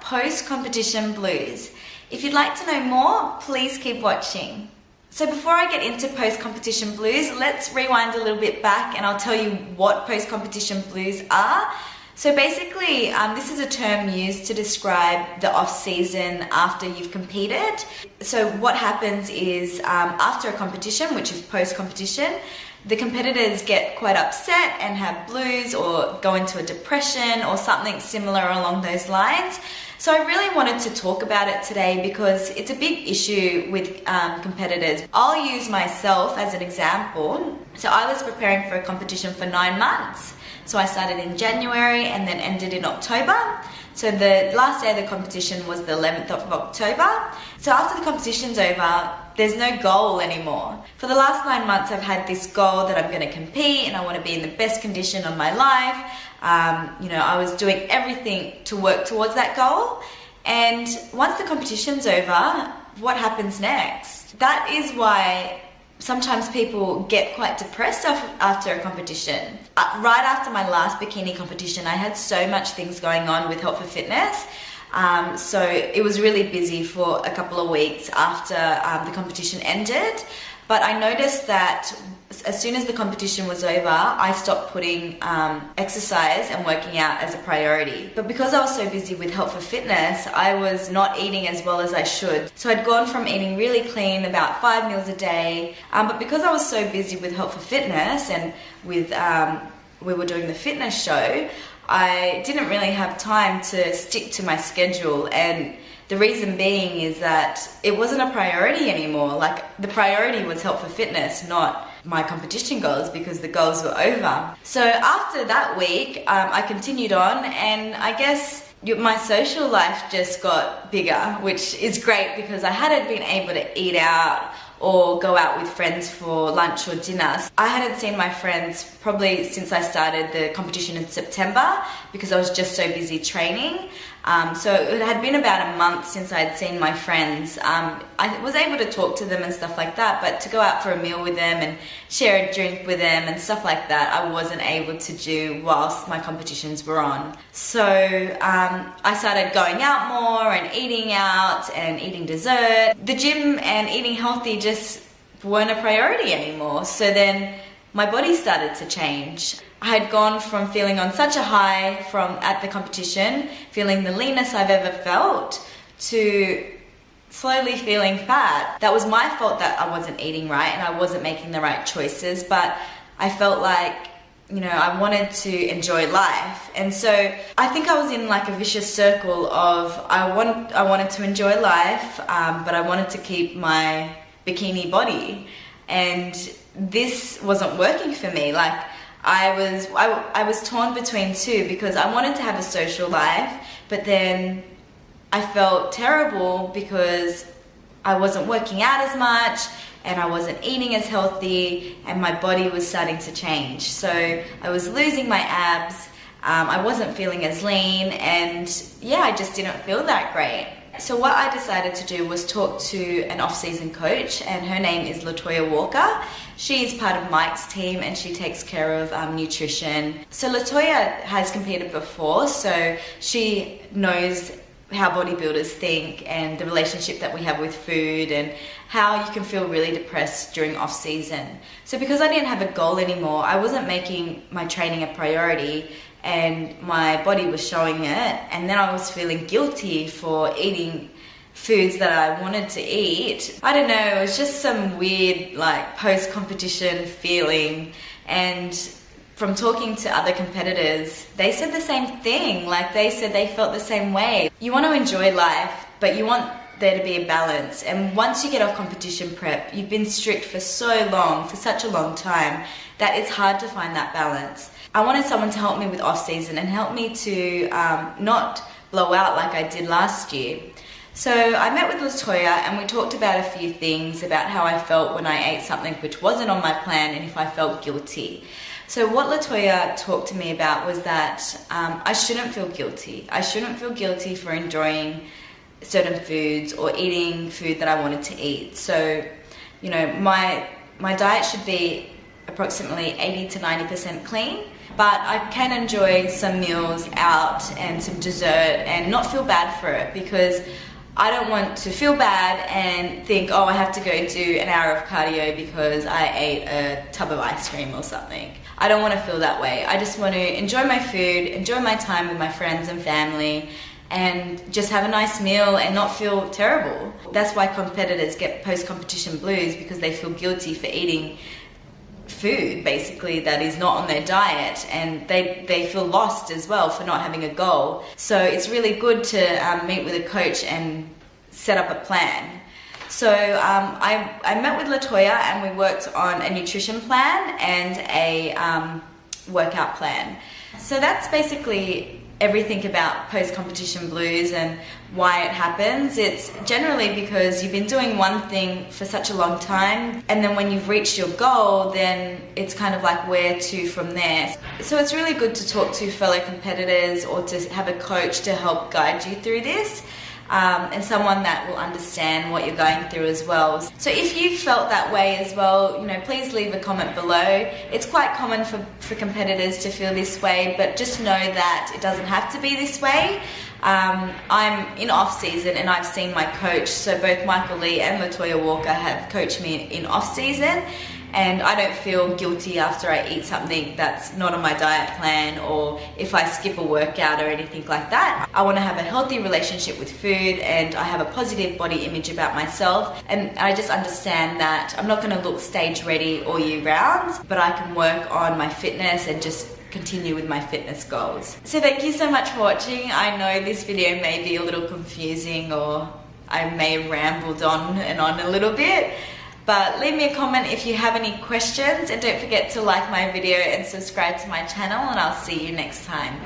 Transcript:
Post-competition blues. If you'd like to know more, please keep watching. So before I get into post-competition blues, let's rewind a little bit back and I'll tell you what post-competition blues are. So basically, this is a term used to describe the off-season after you've competed. So what happens is after a competition, which is post-competition, the competitors get quite upset and have blues or go into a depression or something similar along those lines. So I really wanted to talk about it today because it's a big issue with competitors. I'll use myself as an example. So I was preparing for a competition for 9 months. So I started in January and then ended in October. So the last day of the competition was the 11th of October. So after the competition's over, there's no goal anymore. For the last 9 months, I've had this goal that I'm going to compete and I want to be in the best condition of my life. I was doing everything to work towards that goal. And once the competition's over, what happens next? That is why sometimes people get quite depressed after a competition. Right after my last bikini competition, I had so much things going on with Health for Fitness. So it was really busy for a couple of weeks after the competition ended. But I noticed that as soon as the competition was over, I stopped putting exercise and working out as a priority. But because I was so busy with Health for Fitness, I was not eating as well as I should. So I'd gone from eating really clean, about 5 meals a day. But because I was so busy with Health for Fitness and with we were doing the fitness show, I didn't really have time to stick to my schedule. And the reason being is that it wasn't a priority anymore. Like, the priority was Health for Fitness, not my competition goals, because the goals were over. So after that week, I continued on, and I guess my social life just got bigger, which is great because I hadn't been able to eat out or go out with friends for lunch or dinner. I hadn't seen my friends probably since I started the competition in September because I was just so busy training. So it had been about a month since I had seen my friends. I was able to talk to them and stuff like that, but to go out for a meal with them and share a drink with them and stuff like that, I wasn't able to do whilst my competitions were on. So I started going out more and eating dessert. The gym and eating healthy just weren't a priority anymore. So then my body started to change. I had gone from feeling on such a high at the competition, feeling the leanest I've ever felt, to slowly feeling fat. That was my fault that I wasn't eating right and I wasn't making the right choices, but I felt like, I wanted to enjoy life. And so I think I was in like a vicious circle of I wanted to enjoy life, but I wanted to keep my bikini body. And this wasn't working for me. Like, I was torn between two because I wanted to have a social life, but then I felt terrible because I wasn't working out as much and I wasn't eating as healthy and my body was starting to change. So I was losing my abs, I wasn't feeling as lean, and I just didn't feel that great. So what I decided to do was talk to an off-season coach, and her name is Latoya Walker. She is part of Mike's team and she takes care of nutrition. So Latoya has competed before, so she knows how bodybuilders think and the relationship that we have with food and how you can feel really depressed during off-season. So because I didn't have a goal anymore, I wasn't making my training a priority, and my body was showing it, and then I was feeling guilty for eating foods that I wanted to eat. I don't know, it was just some weird like post-competition feeling. And from talking to other competitors, they said the same thing. Like, they said they felt the same way. You want to enjoy life, but you want there to be a balance. And once you get off competition prep, you've been strict for so long, for such a long time, that it's hard to find that balance. I wanted someone to help me with off-season and help me to not blow out like I did last year. So I met with Latoya and we talked about a few things about how I felt when I ate something which wasn't on my plan and if I felt guilty. So what Latoya talked to me about was that I shouldn't feel guilty. I shouldn't feel guilty for enjoying certain foods or eating food that I wanted to eat. So you know, my diet should be approximately 80 to 90% clean, but I can enjoy some meals out and some dessert and not feel bad for it, because I don't want to feel bad and think, oh, I have to go do an hour of cardio because I ate a tub of ice cream or something. I don't want to feel that way. I just want to enjoy my food, enjoy my time with my friends and family, and just have a nice meal and not feel terrible. That's why competitors get post-competition blues, because they feel guilty for eating food basically that is not on their diet, and they feel lost as well for not having a goal. So it's really good to meet with a coach and set up a plan. So I met with Latoya and we worked on a nutrition plan and a workout plan. So that's basically everything about post-competition blues and why it happens. It's generally because you've been doing one thing for such a long time, and then when you've reached your goal, then it's kind of like where to from there. So it's really good to talk to fellow competitors or to have a coach to help guide you through this. And someone that will understand what you're going through as well. So if you felt that way as well, you know, please leave a comment below. It's quite common for competitors to feel this way, but just know that it doesn't have to be this way. I'm in off-season and I've seen my coach, so both Michael Lee and Latoya Walker have coached me in off-season, and I don't feel guilty after I eat something that's not on my diet plan, or if I skip a workout or anything like that. I want to have a healthy relationship with food, and I have a positive body image about myself, and I just understand that I'm not going to look stage ready all year round, but I can work on my fitness and just continue with my fitness goals. So thank you so much for watching. I know this video may be a little confusing, or I may have rambled on and on a little bit, but leave me a comment if you have any questions, and don't forget to like my video and subscribe to my channel, and I'll see you next time.